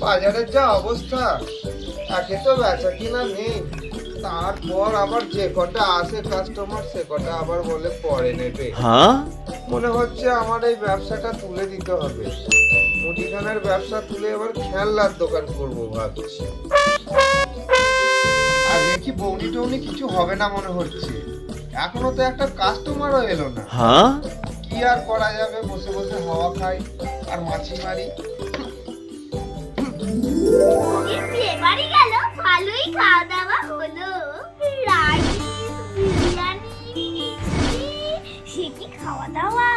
বাজারের যা অবস্থা, একে তো বেচা কিনা নেই, তারপর আবার যে কটা আসে কাস্টমার সে কটা আবার বলে পরে নেবে। মনে হচ্ছে আমার এই ব্যবসাটা তুলে দিতে হবে, মুদিখানার ব্যবসা তুলে এবার খেলনার দোকান করবো ভাবছি। আর দেখি বৌনি টৌনি কিছু হবে না মনে হচ্ছে, এখনো তো একটা কাস্টমারও এলো না। কি আর করা যাবে, বসে বসে হাওয়া খাই আর মাছি মারি। বাড়ি গেল, ভালোই খাওয়া দাওয়া হলো, রাইস বিরিয়ানি, সে কি খাওয়া দাওয়া।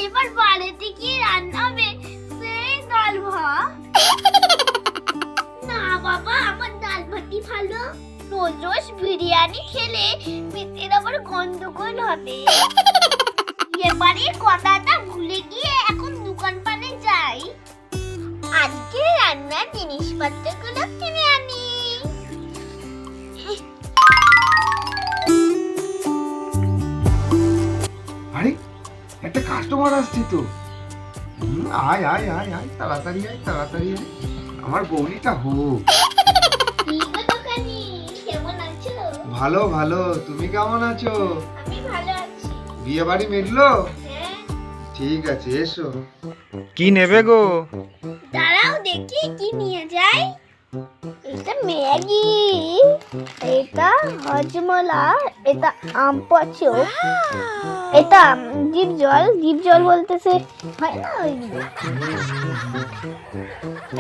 এবার বাড়িতে কি রান্না হবে, সেই ডাল ভাত। না বাবা, আমার ডাল ভাতই ভালো, রোজ রোজ বিরিয়ানি খেলে পেটের আবার গন্ডগোল হবে। এবারে কথাটা ভুলে গিয়ে এখন দোকান পানে যাই, আজকে রান্নার জিনিসপত্রগুলো কিনে আনি। আরে একটা কাস্টমার আসছে তো, আয় আয় আয় আয়, তাড়াতাড়ি আয় তাড়াতাড়ি আয়, আমার বৌনিটা হোক। কেমন আছো? ভালো ভালো, তুমি কেমন আছো? আমি ভালো আছি। বিয়ে বাড়ি মিটলো? হ্যাঁ। ঠিক আছে, এসো। কি নেবে গো? দাঁড়াও দেখি কি নিয়ে যাই। এটা ম্যাগি, এটা হজমলা, এটা আম পচো, এটা জিভ জল বলতেছে হয় না ওইগুলো।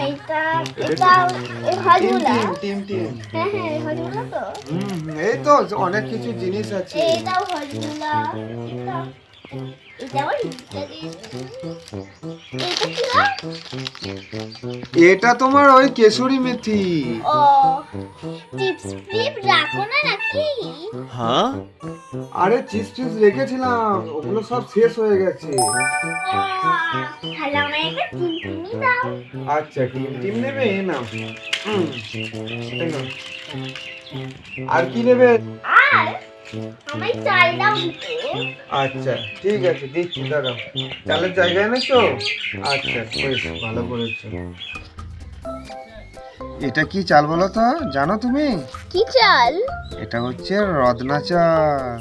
এটা এটা হজমলা। হ্যাঁ হ্যাঁ হজমলা তো। এই তো অনেক কিছু জিনিস আছে। এটাও হজমলা, এটা তোমার ওই কেশরি মেথি। ও চিপস ফ্লিপ রাখো না নাকি? আরে চিপস রেখেছিলাম, ওগুলো সব শেষ হয়ে গেছে। তাহলে আমায় একটা টিমটিমি দাও। আচ্ছা টিম নেবে, এই নাও। এই নাও। আর কি নেবে? আর আমায় চাল দাও দিতে। আচ্ছা ঠিক আছে, দিচ্ছি, দাঁড়াও। চালের জায়গা এনেছো? আচ্ছা বেশ ভালো করেছো। এটা কি চাল বলো তো, জানো তুমি? কি চাল? এটা হচ্ছে রত্না চাল।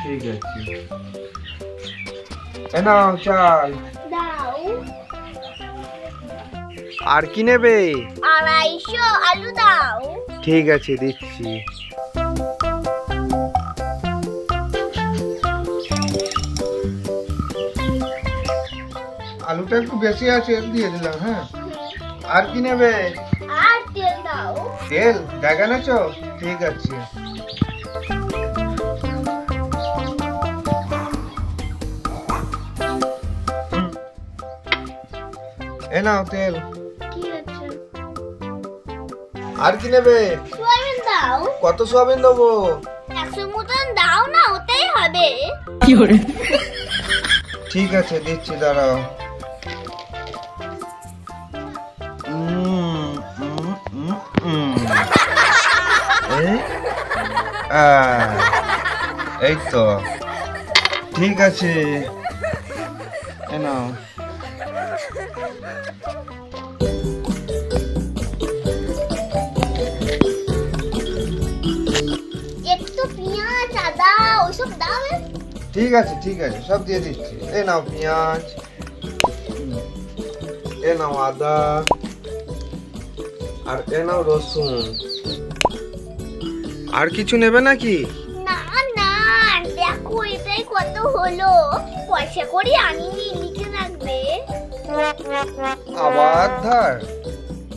ঠিক আছে, এ নাও চাল। দাও। আর কি নেবে? 250 আলু দাও। ঠিক আছে দিচ্ছি। আলুটা একটু বেশি আছে, দিয়ে দিলাম। হ্যাঁ, আর কি নেবে? আর তেল দাও। তেল জায়গা নেছো? ঠিক আছে। এ নাও তেল। কি আছে? আর কি নেবে? সয়াবিন দাও। কত সয়াবিন দেবো? 100 মতন দাও না, ওতেই হবে। ঠিক আছে দিচ্ছি, দাঁড়াও। এই তো ঠিক আছে, এ নাও। একটু পেঁয়াজ আদা ওইসব দাও। ঠিক আছে ঠিক আছে, সব দিয়ে দিচ্ছি। এ নাও পেঁয়াজ, এ নাও আদা, আর এ নাও রসুন। আর কিছু নেবে নাকি? না না, দেখো এটাই কত হলো, পয়সা করে আনিনি, লিখে রাখবে। আবার ধার?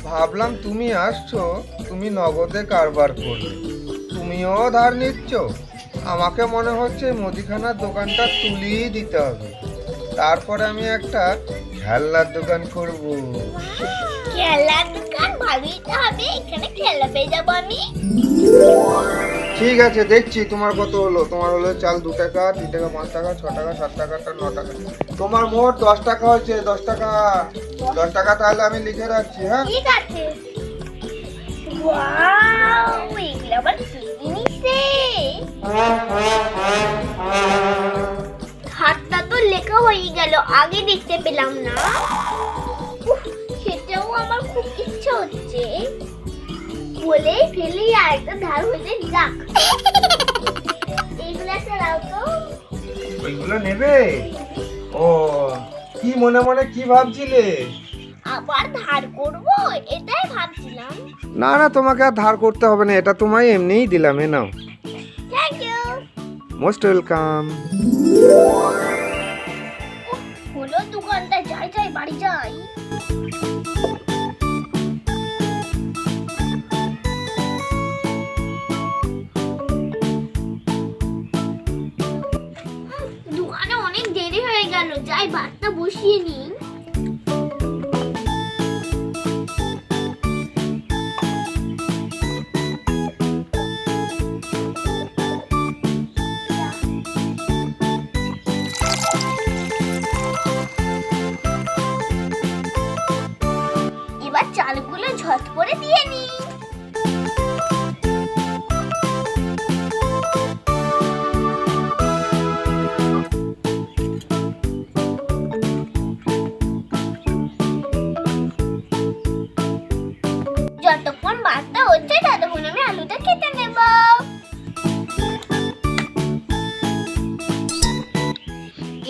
ভাবলাম তুমি আসছো, তুমি নগদে কারবার করবে, তুমিও ধার নিচ্ছ। আমাকে মনে হচ্ছে মুদিখানার দোকানটা তুলিয়ে দিতে হবে, তারপরে আমি একটা খেলনার দোকান করব। খেলার দোকান ভালোই তো হবে, এখানে খেলা পেয়ে যাবো আমি। ঠিক আছে দেখছি তোমার কত হলো। তোমার হলো চাল 2 টাকা, 3 টাকা, 5 টাকা, 6 টাকা, 7 টাকা, 9 টাকা। তোমার মোট 10 টাকা হয়েছে। 10 টাকা, 10 টাকা তাহলে আমি লিখে রাখছি। হ্যাঁ ঠিক আছে। ওয়াও, এগুলো আবার কি জিনিস রে? 7 হয়ে গেল, আগে দেখতে পেলাম না। উফ, খেতেও আমার খুব ইচ্ছা হচ্ছে। বলেই ফেলি আর একটা ধার হইতে যাক। এইগুলা চালাও তো। ওইগুলো নেবে? ও, কি মনে মনে কি ভাবছিলে? আবার ধার করব এটাই ভাবছিলাম। না না, তোমাকে আর ধার করতে হবে না, এটা তোমায় এমনিই দিলাম, এ নাও। Thank you. Most welcome. হলো দোকানটা, যাই যাই বাড়ি যাই। দোকানে অনেক দেরি হয়ে গেল, যাই ভাতটা বসিয়ে নিই। এবার চালগুলো ঝট করে দিয়ে নিই। যতক্ষণ ভাতটা হচ্ছে ততক্ষণ আমি আলুটা কেটে নেব।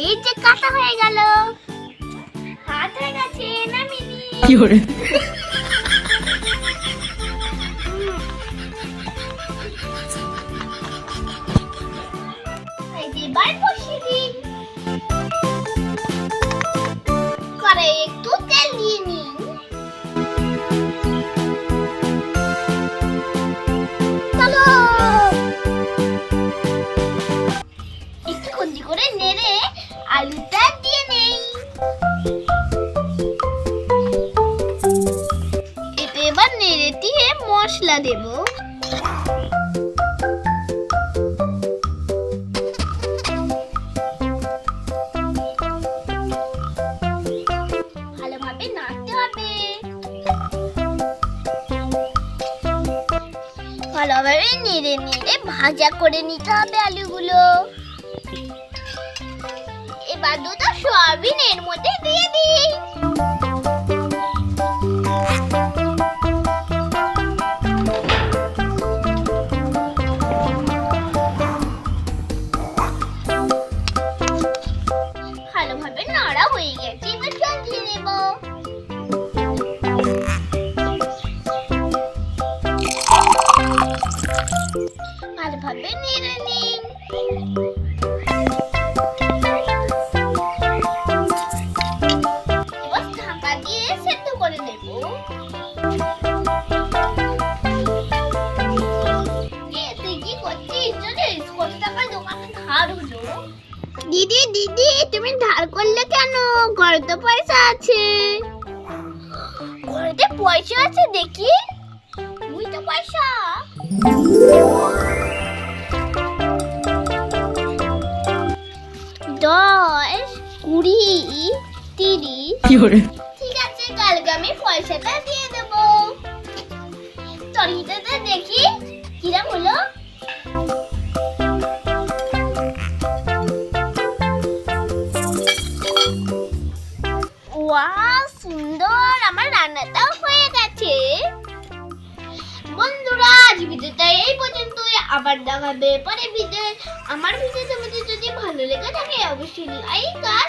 এই যে কাটা হয়ে গেল, হাত হয়ে গেছে, নামিয়ে নিই। কি করে? এবার বসিয়ে দিই। করে একটু তেল দিয়ে নিই। চলো, একটু খুন্তি করে নেড়ে আলুটা দিয়ে নেই। এতে এবার নেড়ে দিয়ে মশলা দেব। ভালোভাবে নাড়তে হবে। ভালোভাবে নেড়ে নেড়ে ভাজা করে নিতে হবে আলুগুলো। এবার দুটো সয়াবিন এর মধ্যে দিয়ে দিই। ভালোভাবে নাড়া হয়ে গেছে, এবার জল দিয়ে দেব। ভালোভাবে নেড়ে নিন। এবার ঢাকা দিয়ে সেদ্ধ করে নেব। তুই কি করছিস? জানিস কত টাকা দোকানে ধার হলো? দিদি দিদি, তুমি ধার করলে কেন? ঘরে তো পয়সা আছে। ঘরেতে পয়সা আছে দেখি। তুই তো পয়সা। 10, 20, 30। কি করে? ঠিক আছে, কালকে আমি পয়সাটা দিয়ে দেব। তরকারিটা দেখি কিরম হলো। ওয়াও, সুন্দর, আমার রান্নাটাও হয়ে গেছে। বন্ধুরা, আজ ভিডিওটা এই পর্যন্তই, আবার দেখা হবে পরে ভিডিও। আমার ভিডিও তোমাদের যদি ভালো লেগে থাকে অবশ্যই লাইক আর